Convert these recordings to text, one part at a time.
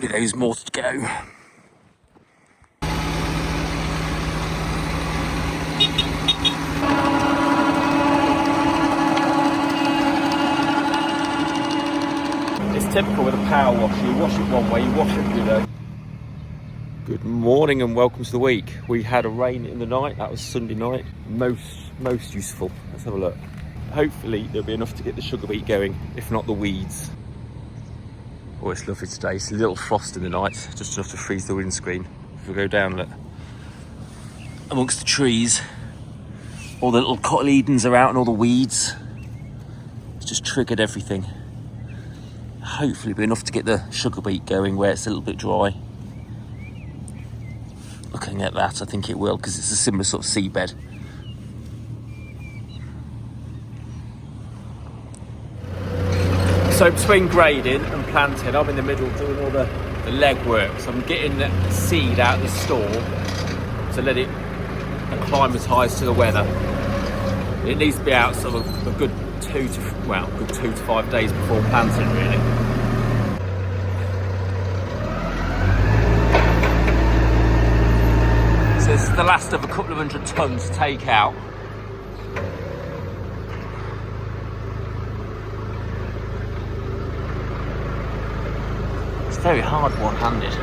Only those more to go. It's typical with a power washer. You wash it one way, you wash it the other. Good morning and welcome to the week. We had a rain in the night. That was Sunday night. Most useful. Let's have a look. Hopefully there'll be enough to get the sugar beet going, if not the weeds. Oh, it's lovely today. It's a little frost in the night, just enough to freeze the windscreen. If we go down, look, amongst the trees, all the little cotyledons are out and all the weeds. It's just triggered everything. Hopefully it'll be enough to get the sugar beet going where it's a little bit dry. Looking at that, I think it will, because it's a similar sort of seabed. So between grading and planting, I'm in the middle doing all the legwork. So I'm getting the seed out of the store to let it acclimatise to the weather. It needs to be out sort of a good 2 to 5 days before planting, really. So this is the last of a couple of 100 tonnes to take out. It's very hard one-handed.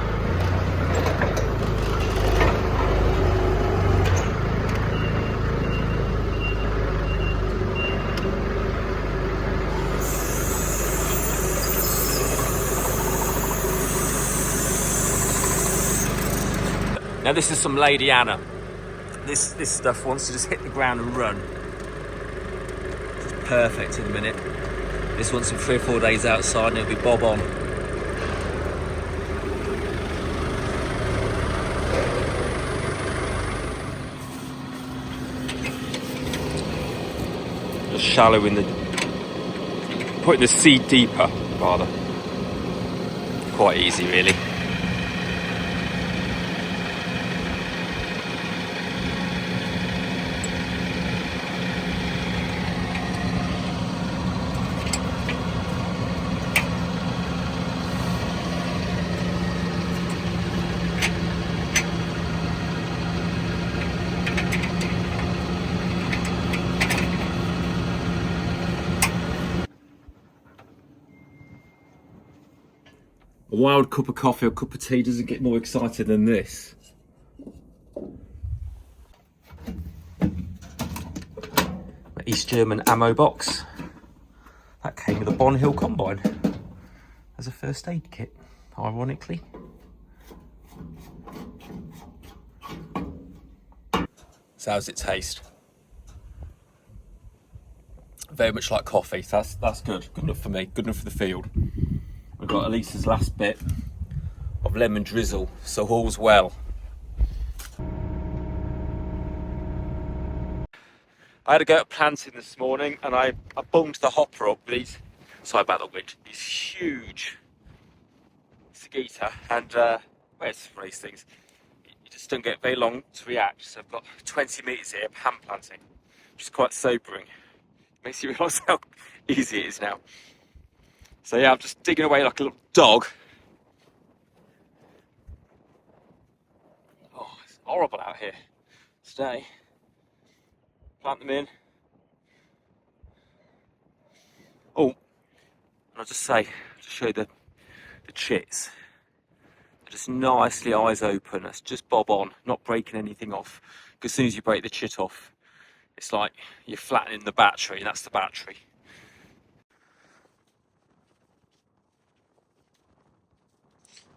Now this is some Lady Anna. This stuff wants to just hit the ground and run. It's perfect in a minute. This wants some 3 or 4 days outside and it'll be bob on. Just shallowing putting the seed deeper, rather. Quite easy, really. A wild cup of coffee or cup of tea doesn't get more excited than this. My East German ammo box. That came with a Bonhill combine as a first aid kit, ironically. So how's it taste? Very much like coffee, so that's good. Good enough for me, good enough for the field. We've got Elisa's last bit of lemon drizzle, so all's well. I had to go out planting this morning and I bunged the hopper up with these, sorry about the wind, these huge cicada, and where's one of these things? You just don't get very long to react, so I've got 20 metres here of hand planting, which is quite sobering. Makes you realise how easy it is now. So yeah, I'm just digging away like a little dog. Oh, it's horrible out here today. Plant them in. Oh, and I'll just say, to show you the chits. They're just nicely eyes open. That's just bob on, not breaking anything off. Because as soon as you break the chit off, it's like you're flattening the battery, and that's the battery.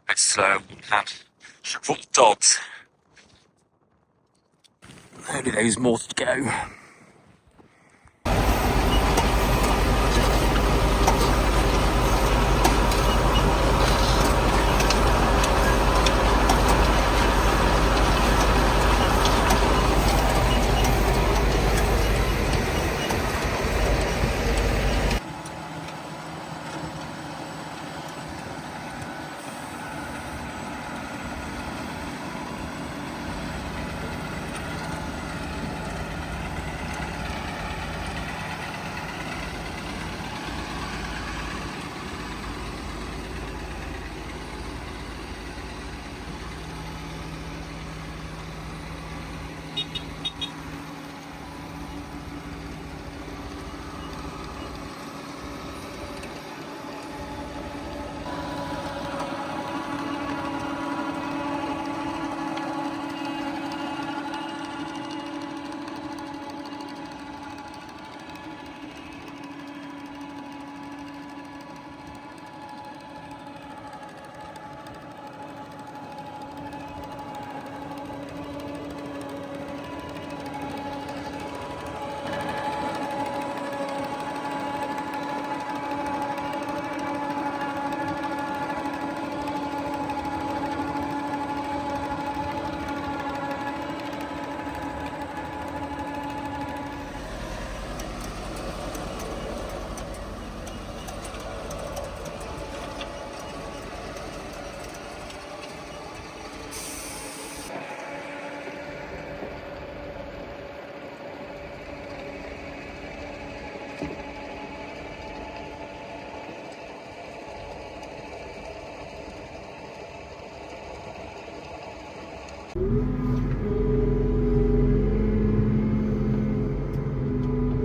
It's slow and full of dogs. Only those more to go.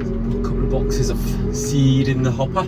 A couple of boxes of seed in the hopper.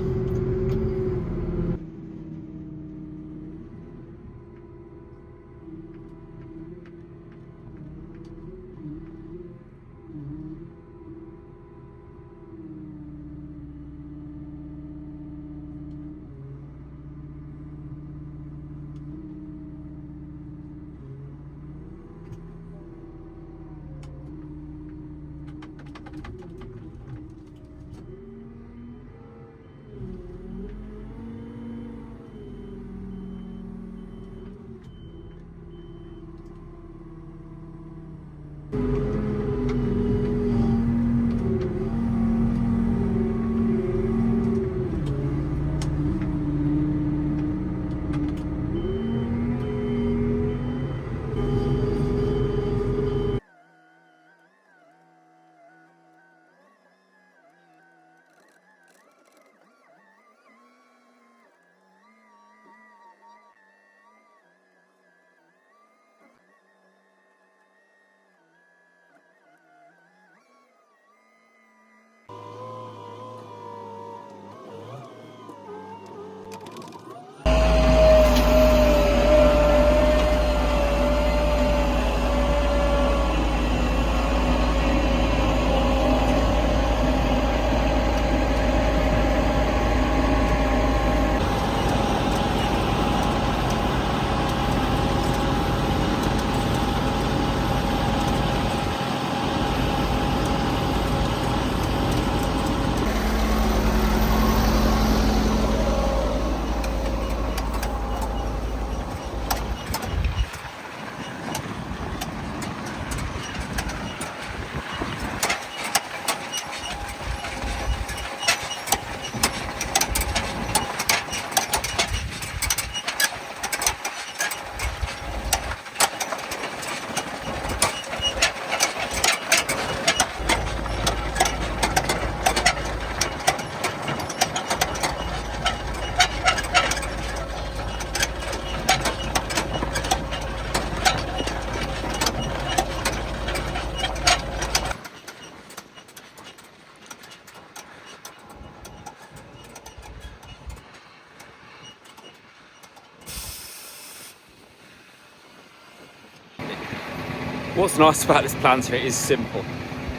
What's nice about this planter, it is simple.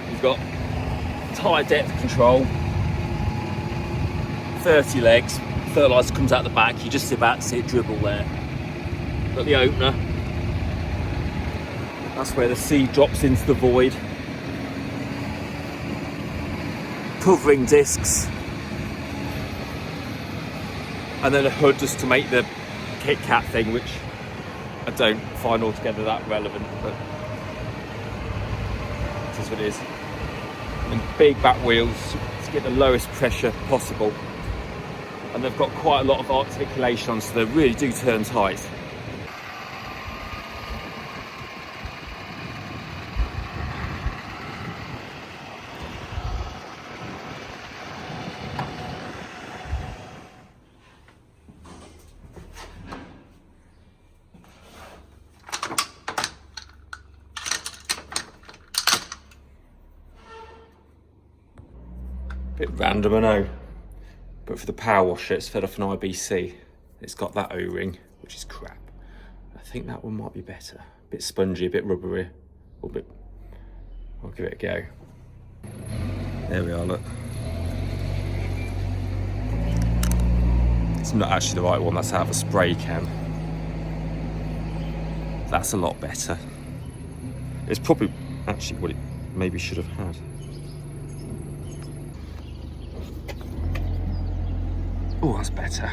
You've got tyre depth control, 30 legs, fertiliser comes out the back, you just about see it dribble there. Got the opener, that's where the seed drops into the void. Covering discs, and then a hood just to make the Kit Kat thing, which I don't find altogether that relevant, but it is what it is. And big back wheels to get the lowest pressure possible, and they've got quite a lot of articulation on, so they really do turn tight. Bit random, I know, but for the power washer it's fed off an IBC. It's got that O-ring, which is crap. I think that one might be better. A bit spongy, a bit rubbery, a bit. I'll give it a go. There we are, look. It's not actually the right one, that's out of a spray can. That's a lot better. It's probably actually what it maybe should have had. Oh, that's better.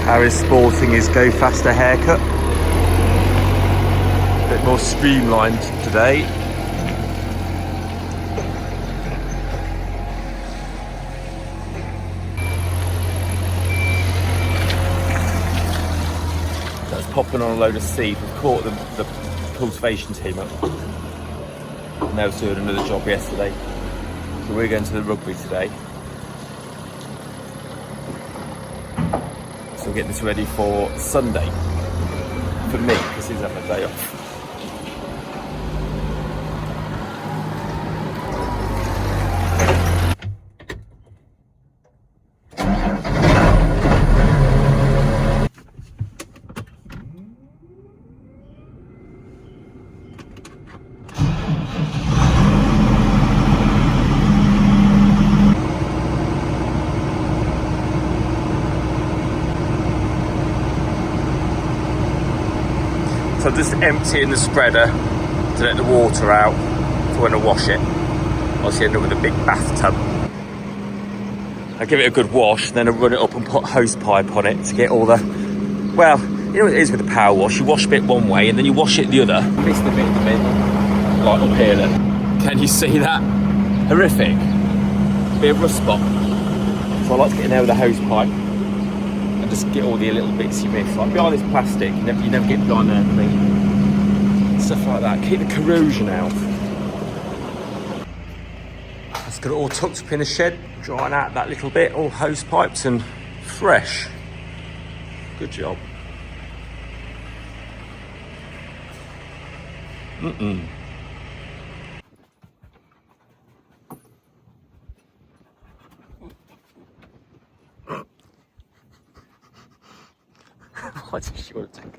Harry's sporting his Go Faster haircut. A bit more streamlined today. That's popping on a load of seed. We've caught the cultivation team up, and they were doing another job yesterday, so we're going to the rugby today, so we'll get this ready for Sunday. for me, because he's having a day off. So I'm just emptying the spreader to let the water out for when I wash it. Obviously end up with a big bathtub. I give it a good wash, then I run it up and put hose pipe on it to get all the, well, you know what it is with the power wash, you wash a bit one way and then you wash it the other. Missed a bit in the middle, like up here look. Can you see that? Horrific. Bit of rust spot. So I like to get in there with a hose pipe and just get all the little bits you miss. Like behind this plastic, you never get behind there, stuff like that. Keep the corrosion out. Let's get it all tucked up in the shed, drying out that little bit, all hose pipes and fresh. Good job. Why did she want to take